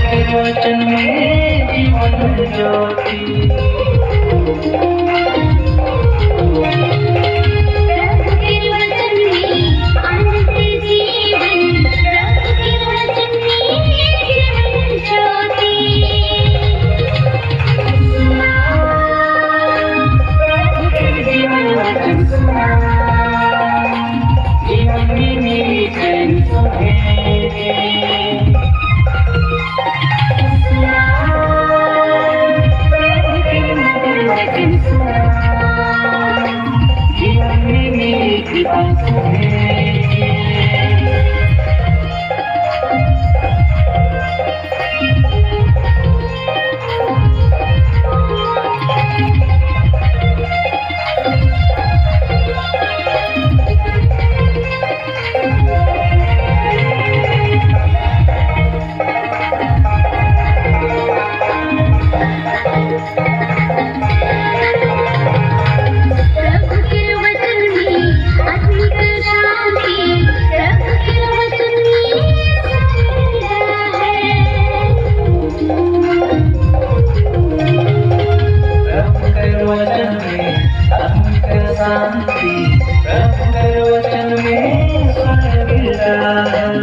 के वचन में जीवन ज्योति। शांति प्रभु के वचन में स्वर्ग मिलता है।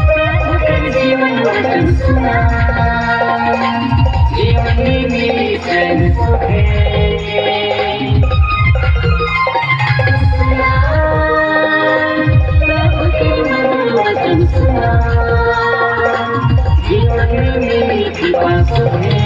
प्रभु के जीवन वचन सुना, जीवन में मेरी चैन सुख है। प्रभु के मधुर वचन सुना, जीवन में मेरी कृपा सुख है।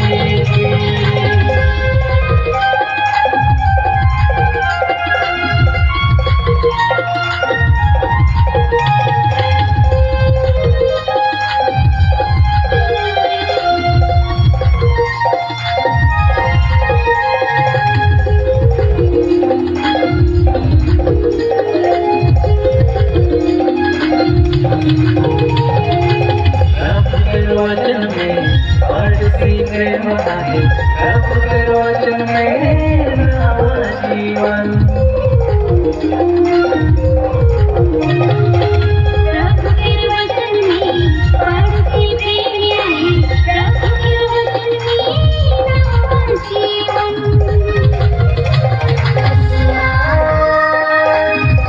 वचन में बढ़ती प्रेम आहे, प्रभु के वचन में नवा जीवन। प्रभु के वचन में बढ़ती प्रेम आहे, प्रभु के वचन में नवा जीवन।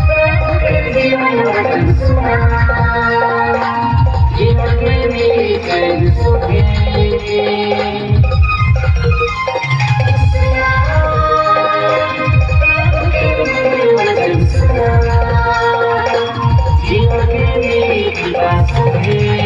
प्रभु के जीवन वचन सुना, जीवन में मेरी चैन सुख है। जीवन में मेरी कृपा सुख है।